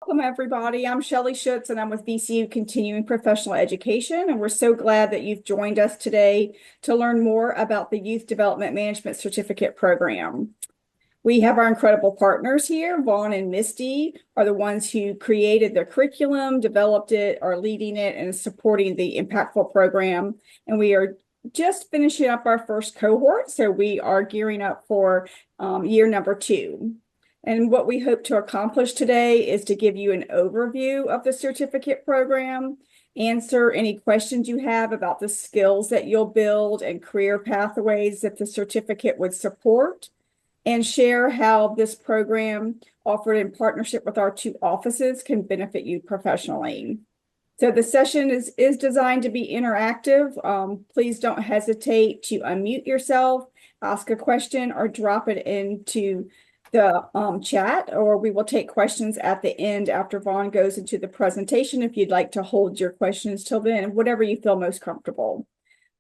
Welcome, everybody. I'm Shelley Schutz, and I'm with VCU Continuing Professional Education. And we're so glad that you've joined us today to learn more about the Youth Development Management Certificate Program. We have our incredible partners here. Vaughn and Misty are the ones who created the curriculum, developed it, are leading it, and supporting the impactful program. And we are just finishing up our first cohort, so we are gearing up for year number 2. And what we hope to accomplish today is to give you an overview of the certificate program, answer any questions you have about the skills that you'll build and career pathways that the certificate would support, and share how this program offered in partnership with our 2 offices can benefit you professionally. So the session is designed to be interactive. Please don't hesitate to unmute yourself, ask a question, or drop it into the chat, or we will take questions at the end after Vaughn goes into the presentation if you'd like to hold your questions till then, whatever you feel most comfortable.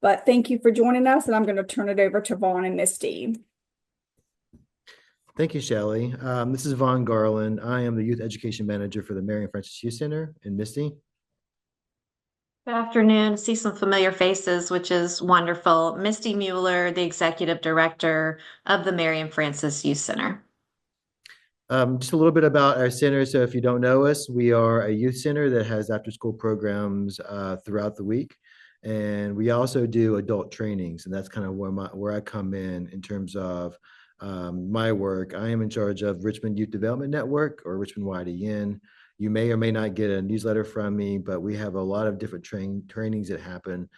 But thank you for joining us, and I'm going to turn it over to Vaughn and Misty. Thank you, Shelley. This is Vaughn Garland. I am the Youth Education Manager for the Marion Francis Youth Center. And Misty? Good afternoon. See some familiar faces, which is wonderful. Misty Mueller, the Executive Director of the Marion Francis Youth Center. Just a little bit about our center. So if you don't know us, we are a youth center that has after-school programs throughout the week. And we also do adult trainings. And that's kind of where I come in terms of my work. I am in charge of Richmond Youth Development Network, or Richmond YDN. You may or may not get a newsletter from me, but we have a lot of different trainings that happen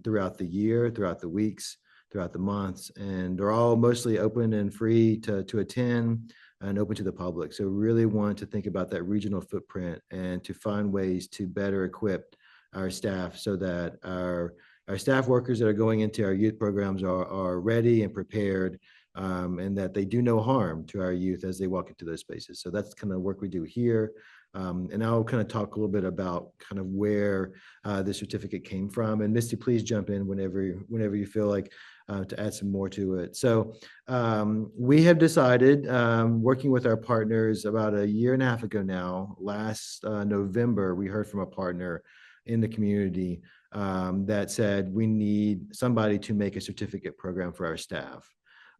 throughout the year, throughout the weeks, throughout the months, and they're all mostly open and free to attend and open to the public. So really want to think about that regional footprint and to find ways to better equip our staff so that our staff workers that are going into our youth programs are ready and prepared, and that they do no harm to our youth as they walk into those spaces. So that's kind of work we do here. And I'll kind of talk a little bit about kind of where the certificate came from. And Misty, please jump in whenever you feel like to add some more to it. So we have decided, working with our partners about a year and a half ago now, last November, we heard from a partner in the community that said we need somebody to make a certificate program for our staff.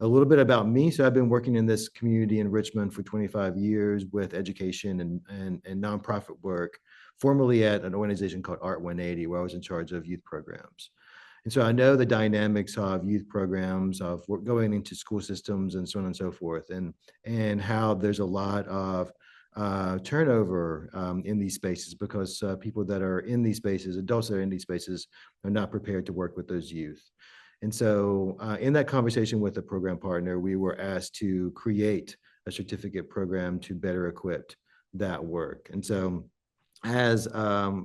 A little bit about me. So I've been working in this community in Richmond for 25 years with education and nonprofit work, formerly at an organization called Art 180, where I was in charge of youth programs. And so I know the dynamics of youth programs, of going into school systems and so on and so forth, and how there's a lot of turnover in these spaces because people that are in these spaces, adults that are in these spaces, are not prepared to work with those youth. And so in that conversation with the program partner, we were asked to create a certificate program to better equip that work. And so as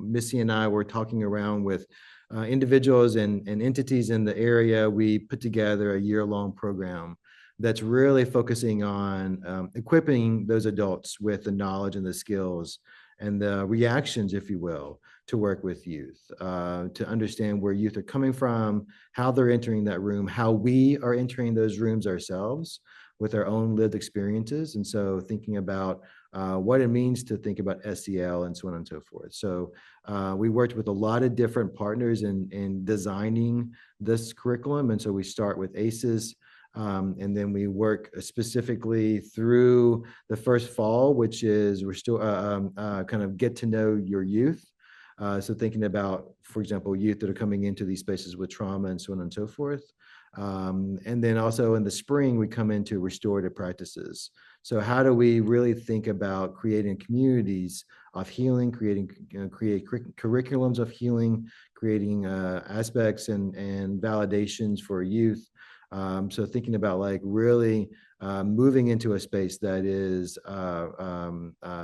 Missy and I were talking around with individuals and entities in the area, we put together a year-long program that's really focusing on equipping those adults with the knowledge and the skills and the reactions, if you will, to work with youth, to understand where youth are coming from, how they're entering that room, how we are entering those rooms ourselves with our own lived experiences. And so thinking about what it means to think about SEL and so on and so forth. So we worked with a lot of different partners in designing this curriculum. And so we start with ACEs, and then we work specifically through the first fall, which is we're still kind of get to know your youth. So thinking about, for example, youth that are coming into these spaces with trauma and so on and so forth. And then also in the spring, we come into restorative practices. So how do we really think about creating communities of healing, create curriculums of healing, creating aspects and validations for youth. So thinking about like really moving into a space that is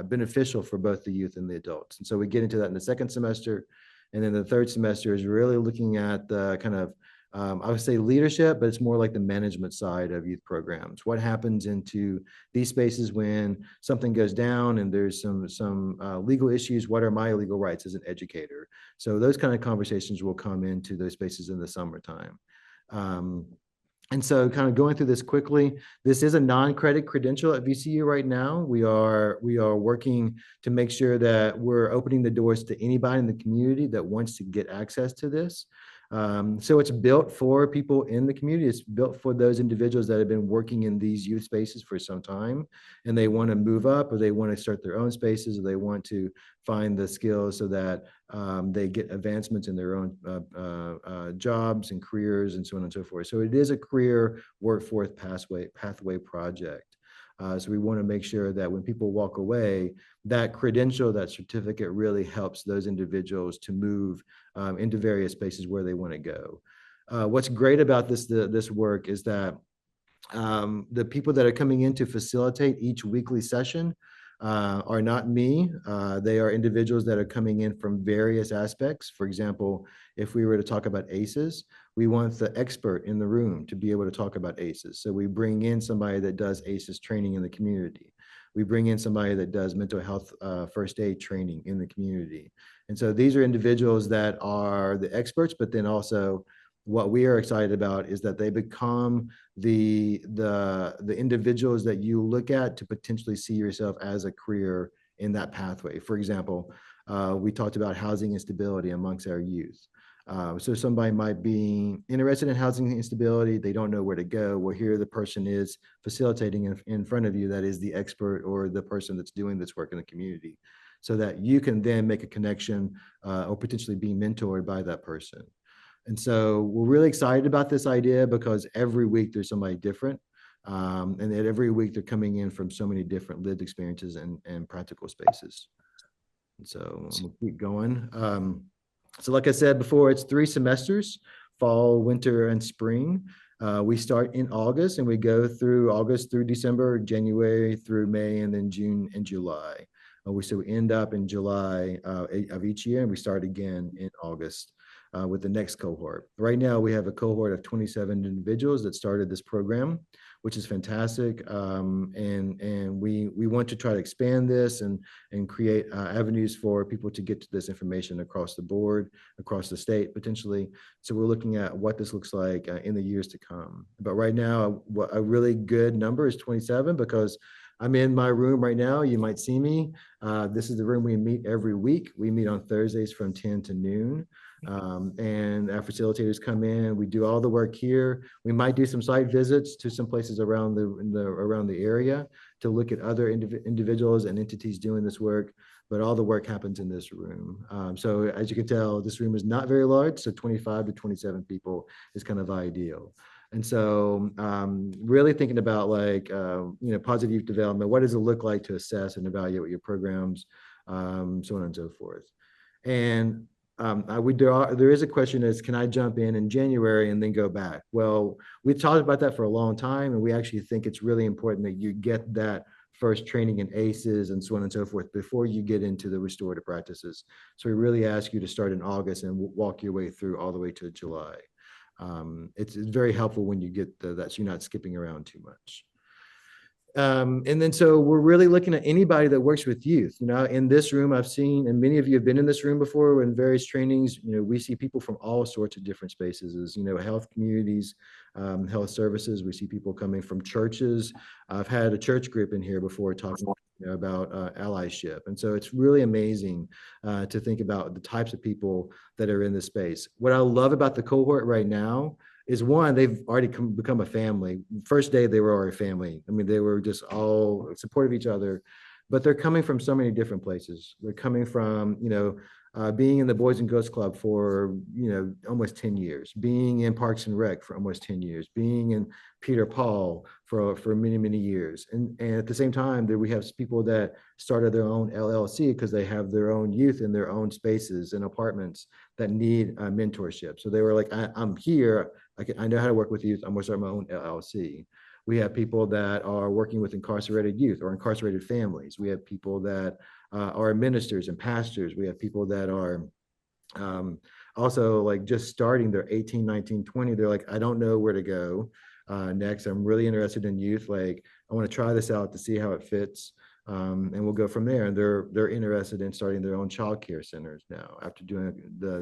beneficial for both the youth and the adults. And so we get into that in the second semester. And then the third semester is really looking at the kind of, I would say leadership, but it's more like the management side of youth programs. What happens into these spaces when something goes down and there's some legal issues? What are my legal rights as an educator? So those kind of conversations will come into those spaces in the summertime. And so kind of going through this quickly, this is a non-credit credential at VCU right now. We are working to make sure that we're opening the doors to anybody in the community that wants to get access to this. So it's built for people in the community. It's built for those individuals that have been working in these youth spaces for some time, and they want to move up, or they want to start their own spaces, or they want to find the skills so that they get advancements in their own jobs and careers and so on and so forth. So it is a career workforce pathway project. So we want to make sure that when people walk away, that credential, that certificate really helps those individuals to move into various spaces where they want to go. What's great about this work is that the people that are coming in to facilitate each weekly session are not me. They are individuals that are coming in from various aspects. For example, if we were to talk about ACEs, we want the expert in the room to be able to talk about ACEs. So we bring in somebody that does ACEs training in the community. We bring in somebody that does mental health first aid training in the community. And so these are individuals that are the experts, but then also what we are excited about is that they become the individuals that you look at to potentially see yourself as a career in that pathway. For example, we talked about housing instability amongst our youth. So somebody might be interested in housing instability. They don't know where to go. Well, here the person is facilitating in front of you that is the expert or the person that's doing this work in the community, so that you can then make a connection or potentially be mentored by that person. And so we're really excited about this idea because every week there's somebody different. And that every week they're coming in from so many different lived experiences and practical spaces. And so I'm gonna keep going. So like I said before, it's 3 semesters, fall, winter, and spring. We start in August and we go through August through December, January through May, and then June and July. So we end up in July of each year, and we start again in August with the next cohort. Right now, we have a cohort of 27 individuals that started this program, which is fantastic. And we want to try to expand this and create avenues for people to get to this information across the board, across the state, potentially. So we're looking at what this looks like in the years to come. But right now, a really good number is 27 because I'm in my room right now. You might see me. This is the room we meet every week. We meet on Thursdays from 10 to noon. And our facilitators come in. We do all the work here. We might do some site visits to some places around the area to look at other individuals and entities doing this work. But all the work happens in this room. So as you can tell, this room is not very large. So 25 to 27 people is kind of ideal. And so really thinking about like, positive youth development, what does it look like to assess and evaluate your programs, so on and so forth. And there is a question is, can I jump in January and then go back? Well, we've talked about that for a long time, and we actually think it's really important that you get that first training in ACEs and so on and so forth before you get into the restorative practices. So we really ask you to start in August and walk your way through all the way to July. It's very helpful when you get that, so you're not skipping around too much. And then so we're really looking at anybody that works with youth. In this room, I've seen, and many of you have been in this room before in various trainings, we see people from all sorts of different spaces, health communities, health services. We see people coming from churches. I've had a church group in here before talking about allyship. And so it's really amazing to think about the types of people that are in this space. What I love about the cohort right now is one, they've already become a family. First day, they were already a family. I mean, they were just all supportive of each other, but they're coming from so many different places. They're coming from, being in the Boys and Girls Club for, almost 10 years, being in Parks and Rec for almost 10 years, being in Peter Paul for many, many years. And at the same time, there we have people that started their own LLC because they have their own youth in their own spaces and apartments that need mentorship. So they were like, I'm here. I know how to work with youth. I'm going to start my own LLC. We have people that are working with incarcerated youth or incarcerated families. We have people that are ministers and pastors. We have people that are also like just starting their 18, 19, 20. They're like, I don't know where to go next. I'm really interested in youth. Like, I want to try this out to see how it fits. And we'll go from there. And they're interested in starting their own child care centers now after doing the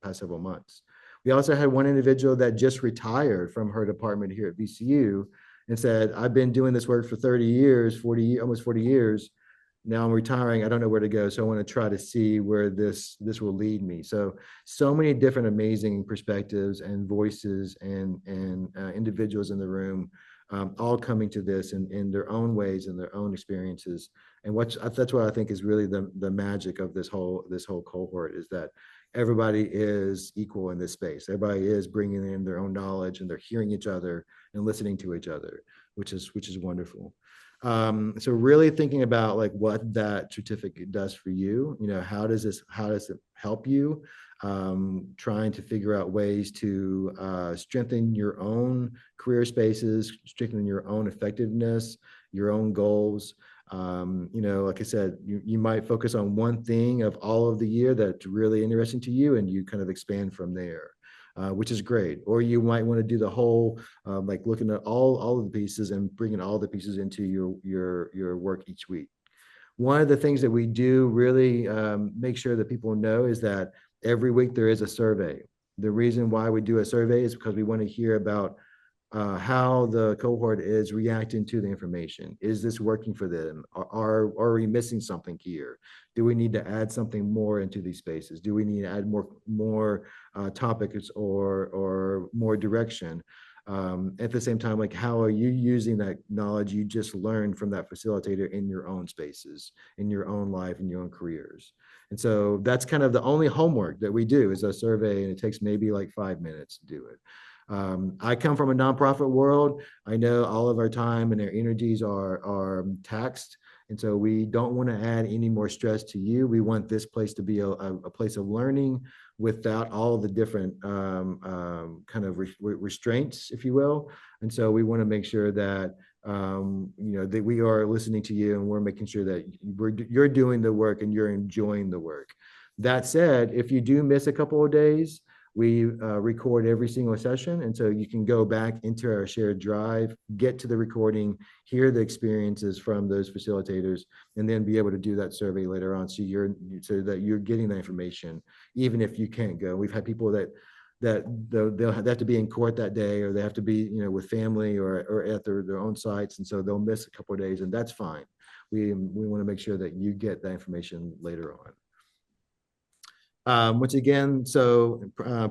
past several months. We also had one individual that just retired from her department here at VCU and said, I've been doing this work for 30 years, 40, almost 40 years. Now I'm retiring. I don't know where to go. So I want to try to see where this will lead me. So many different amazing perspectives and voices and individuals in the room, all coming to this in their own ways and their own experiences. And that's what I think is really the magic of this whole cohort, is that everybody is equal in this space. Everybody is bringing in their own knowledge, and they're hearing each other and listening to each other, which is wonderful. So really thinking about like what that certificate does for you, how does it help you? Trying to figure out ways to strengthen your own career spaces, strengthen your own effectiveness, your own goals. Like I said, you might focus on one thing of all of the year that's really interesting to you, and you kind of expand from there. Which is great. Or you might want to do the whole, like looking at all of the pieces and bringing all the pieces into your work each week. One of the things that we do really make sure that people know is that every week there is a survey. The reason why we do a survey is because we want to hear about how the cohort is reacting to the information. Is this working for them? Are we missing something here? Do we need to add something more into these spaces? Do we need to add more topics or more direction? At the same time, like, how are you using that knowledge you just learned from that facilitator in your own spaces, in your own life, in your own careers? And so that's kind of the only homework that we do, is a survey, and it takes maybe like 5 minutes to do it. I come from a nonprofit world. I know all of our time and our energies are taxed. And so we don't want to add any more stress to you. We want this place to be a place of learning without all the different kind of restraints, if you will. And so we want to make sure that that we are listening to you, and we're making sure that you're doing the work and you're enjoying the work. That said, if you do miss a couple of days, we record every single session, and so you can go back into our shared drive, get to the recording, hear the experiences from those facilitators, and then be able to do that survey later on, so that you're getting the information, even if you can't go. We've had people that they'll have to be in court that day, or they have to be with family or at their own sites, and so they'll miss a couple of days, and that's fine. We want to make sure that you get that information later on. Once again, so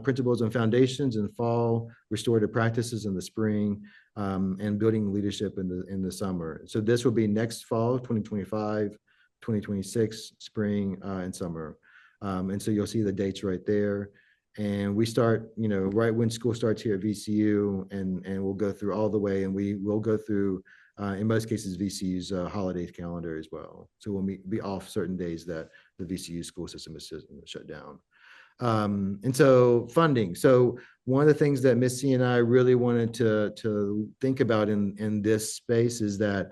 principles and foundations in fall, restorative practices in the spring, and building leadership in the summer. So this will be next fall, 2025, 2026, spring, and summer. And so you'll see the dates right there. And we start, right when school starts here at VCU, and we'll go through all the way, and we will go through, in most cases, VCU's holiday calendar as well. So we'll be off certain days that the VCU school system is shut down. And so funding. So one of the things that Missy and I really wanted to think about in this space is that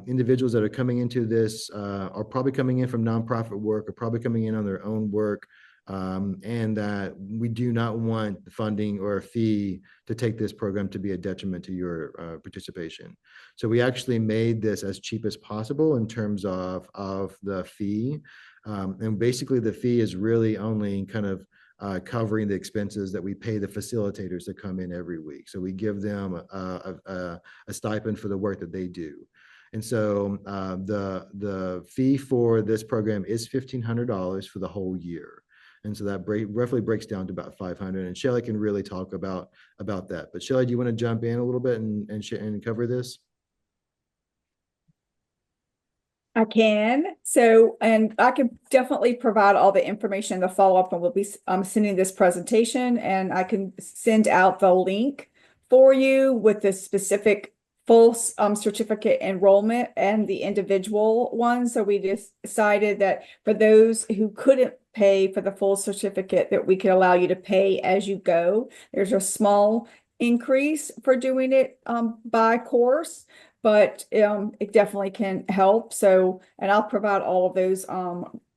individuals that are coming into this are probably coming in from nonprofit work, or probably coming in on their own work. And that we do not want funding or a fee to take this program to be a detriment to your participation. So we actually made this as cheap as possible in terms of the fee. And basically the fee is really only kind of covering the expenses that we pay the facilitators that come in every week. So we give them a stipend for the work that they do. And so the fee for this program is $1,500 for the whole year. And so that roughly breaks down to about 500. And Shelley can really talk about that. But Shelley, do you want to jump in a little bit and cover this? I can. So, and I can definitely provide all the information to follow up, and we'll be sending this presentation, and I can send out the link for you with the specific full certificate enrollment and the individual one. So we just decided that for those who couldn't pay for the full certificate, that we could allow you to pay as you go. There's a small increase for doing it by course, but it definitely can help. So, and I'll provide all of those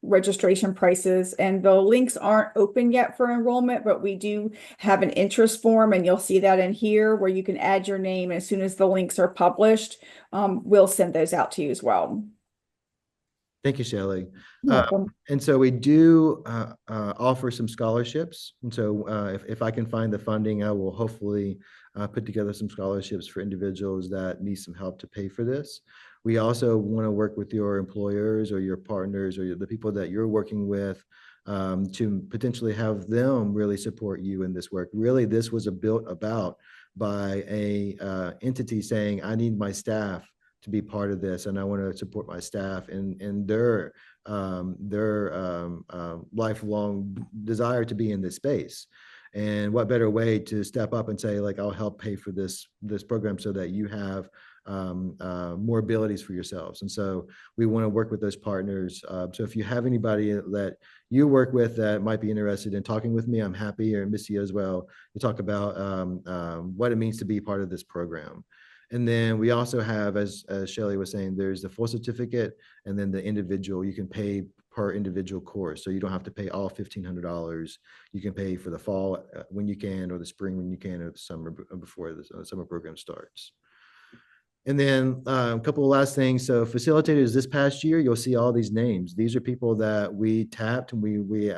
registration prices, and the links aren't open yet for enrollment, but we do have an interest form, and you'll see that in here where you can add your name. As soon as the links are published, we'll send those out to you as well. Thank you, Shelley. You're welcome. And so we do offer some scholarships. And so if I can find the funding, I will hopefully put together some scholarships for individuals that need some help to pay for this. We also want to work with your employers or your partners or the people that you're working with to potentially have them really support you in this work. Really, this was built about by a entity saying, I need my staff to be part of this, and I want to support my staff and their lifelong desire to be in this space. And what better way to step up and say, like, I'll help pay for this program so that you have more abilities for yourselves. And so we want to work with those partners. So if you have anybody that you work with that might be interested in talking with me, I'm happy, or Missy as well, to talk about what it means to be part of this program. And then we also have, as Shelley was saying, there's the full certificate and then the individual. You can pay per individual course. So you don't have to pay all $1,500. You can pay for the fall when you can, or the spring when you can, or the summer before the summer program starts. And then a couple of last things. So facilitators this past year, you'll see all these names. These are people that we tapped, and we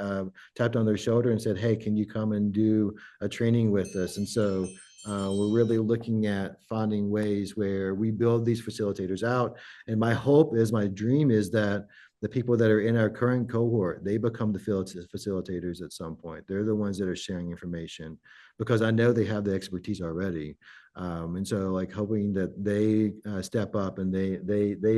tapped on their shoulder and said, hey, can you come and do a training with us? And so we're really looking at finding ways where we build these facilitators out. And my hope is, my dream is that the people that are in our current cohort, they become the facilitators at some point. They're the ones that are sharing information, because I know they have the expertise already. And so, like, hoping that they step up, and they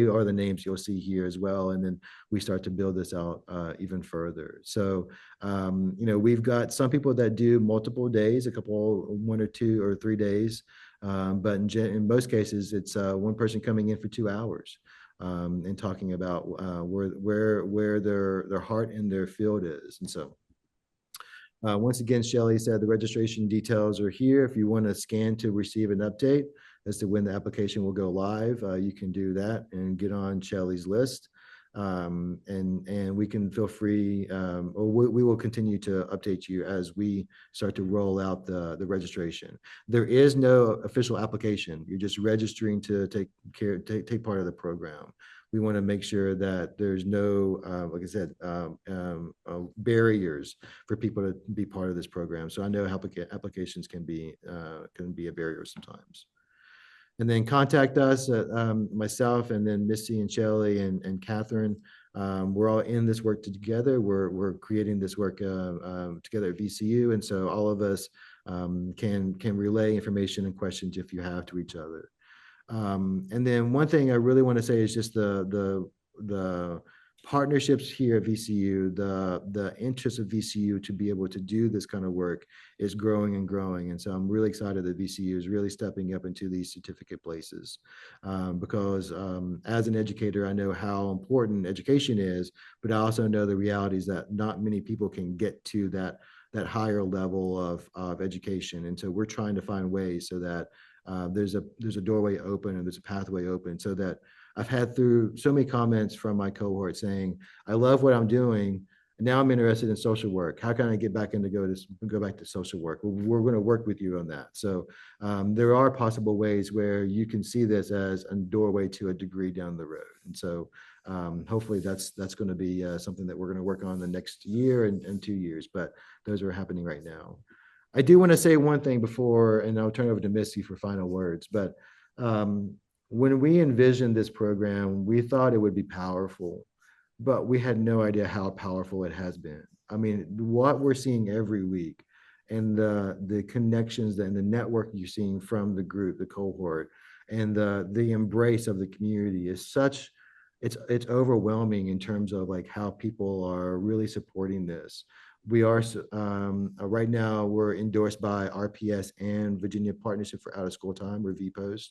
are the names you'll see here as well. And then we start to build this out even further. So, we've got some people that do multiple days, a couple, 1 or 2 or 3 days. But in most cases, it's one person coming in for 2 hours and talking about where their heart and their field is. And so, once again, Shelley said the registration details are here. If you want to scan to receive an update as to when the application will go live, you can do that and get on Shelley's list. And we can feel free, or we will continue to update you as we start to roll out the registration. There is no official application. You're just registering to take part of the program. We want to make sure that there's no, like I said, barriers for people to be part of this program. So I know applications can be a barrier sometimes. And then contact us, myself, and then Missy and Shelley and Catherine. We're all in this work together. We're creating this work together at VCU, and so all of us can relay information and questions if you have to each other. And then one thing I really want to say is just the partnerships here at VCU, the interest of VCU to be able to do this kind of work is growing and growing. And so I'm really excited that VCU is really stepping up into these certificate places because as an educator, I know how important education is, but I also know the realities that not many people can get to that higher level of education. And so we're trying to find ways so that there's a doorway open and there's a pathway open, so that I've had through so many comments from my cohort saying, I love what I'm doing. And now I'm interested in social work. How can I get back in to go back to social work? We're going to work with you on that. So there are possible ways where you can see this as a doorway to a degree down the road. And so hopefully that's going to be something that we're going to work on the next year and 2 years, but those are happening right now. I do want to say one thing before, and I'll turn over to Missy for final words, but when we envisioned this program, we thought it would be powerful, but we had no idea how powerful it has been. I mean, what we're seeing every week and the connections and the network you're seeing from the group, the cohort, and the embrace of the community is such, it's overwhelming in terms of like how people are really supporting this. We are right now we're endorsed by RPS and Virginia Partnership for Out of School Time, or VPOST.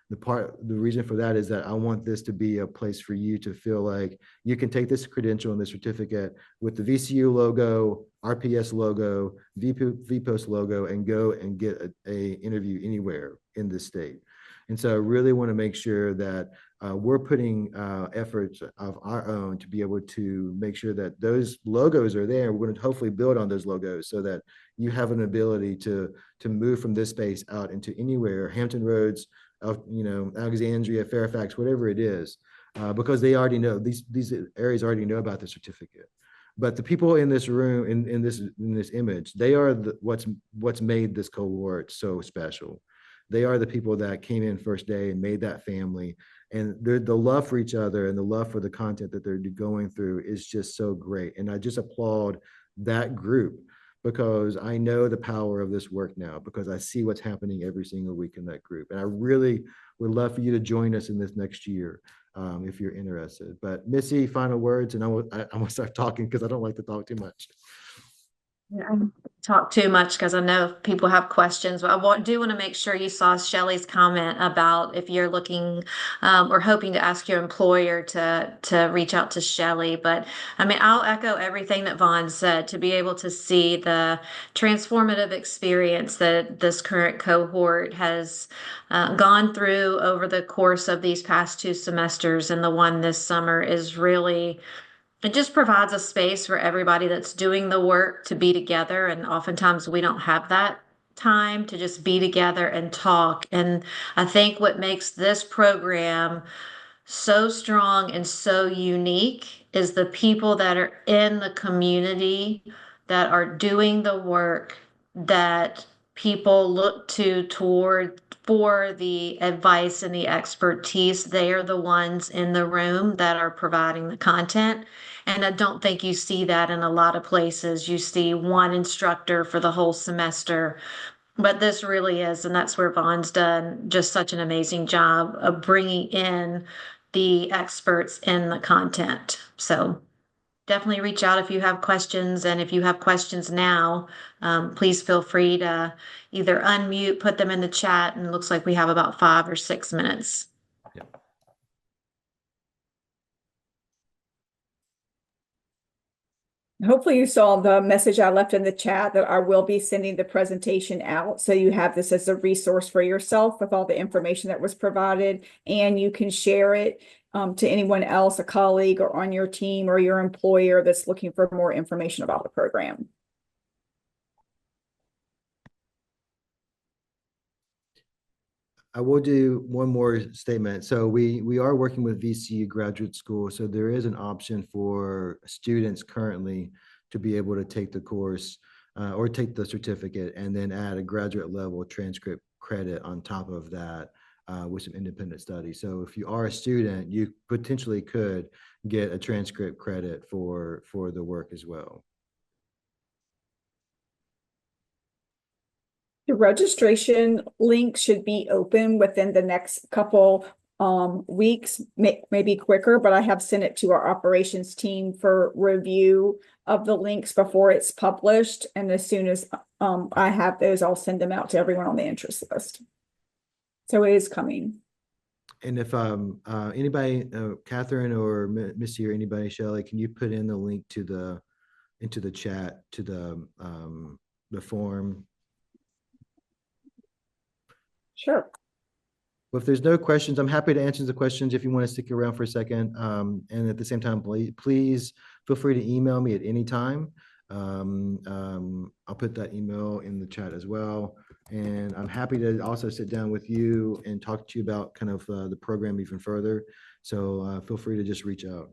The reason for that is that I want this to be a place for you to feel like you can take this credential and this certificate with the VCU logo, RPS logo, VPOST logo, and go and get a interview anywhere in this state. And so I really want to make sure that we're putting efforts of our own to be able to make sure that those logos are there. We're going to hopefully build on those logos so that you have an ability to move from this space out into anywhere, Hampton Roads, Alexandria, Fairfax, whatever it is. because they already know these areas already know about the certificate. But the people in this room, in this image, they are what's made this cohort so special. They are the people that came in first day and made that family. And the love for each other and the love for the content that they're going through is just so great. And I just applaud that group, because I know the power of this work now, because I see what's happening every single week in that group. And I really would love for you to join us in this next year, if you're interested. But Missy, final words, and I'm gonna start talking because I don't like to talk too much. Yeah, I talk too much because I know people have questions, but do want to make sure you saw Shelley's comment about if you're looking or hoping to ask your employer to reach out to Shelley. But I mean, I'll echo everything that Vaughn said. To be able to see the transformative experience that this current cohort has gone through over the course of these past 2 semesters, and the one this summer is really, it just provides a space for everybody that's doing the work to be together. And oftentimes we don't have that time to just be together and talk. And I think what makes this program so strong and so unique is the people that are in the community that are doing the work that people look to toward for the advice and the expertise. They are the ones in the room that are providing the content. And I don't think you see that in a lot of places. You see one instructor for the whole semester, but this really is, and that's where Vaughn's done just such an amazing job of bringing in the experts in the content. So definitely reach out if you have questions. And if you have questions now, please feel free to either unmute, put them in the chat, and it looks like we have about 5 or 6 minutes. Hopefully you saw the message I left in the chat that I will be sending the presentation out. So you have this as a resource for yourself with all the information that was provided, and you can share it to anyone else, a colleague or on your team or your employer that's looking for more information about the program. I will do one more statement. So we are working with VCU Graduate School. So there is an option for students currently to be able to take the course or take the certificate and then add a graduate level transcript credit on top of that with some independent study. So if you are a student, you potentially could get a transcript credit for the work as well. The registration link should be open within the next couple weeks, maybe quicker, but I have sent it to our operations team for review of the links before it's published. And as soon as I have those, I'll send them out to everyone on the interest list. So it is coming. And if anybody, Catherine or Missy or anybody, Shelley, can you put in the link to into the chat to the form? Sure. Well, if there's no questions, I'm happy to answer the questions if you want to stick around for a second. And at the same time, please feel free to email me at any time. I'll put that email in the chat as well. And I'm happy to also sit down with you and talk to you about kind of the program even further. So feel free to just reach out.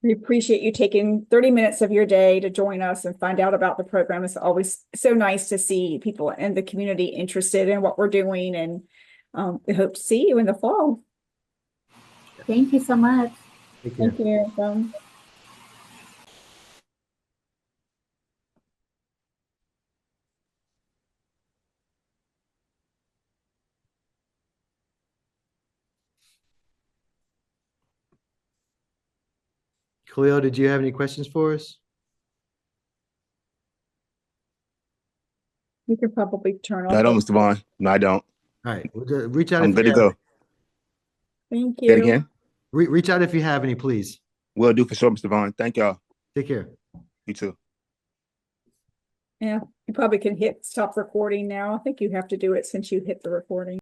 We appreciate you taking 30 minutes of your day to join us and find out about the program. It's always so nice to see people in the community interested in what we're doing, and we hope to see you in the fall. Thank you so much. Thank you. Khalil, did you have any questions for us? You could probably turn No, I don't, Mr. Vaughn. No, I don't. All right, well, reach out. I'm good to go. Thank Say it you. again. Reach out if you have any, please. Will do for sure, Mr. Vaughn. Thank y'all. Take care. You too. Yeah, you probably can hit stop recording now. I think you have to do it since you hit the recording.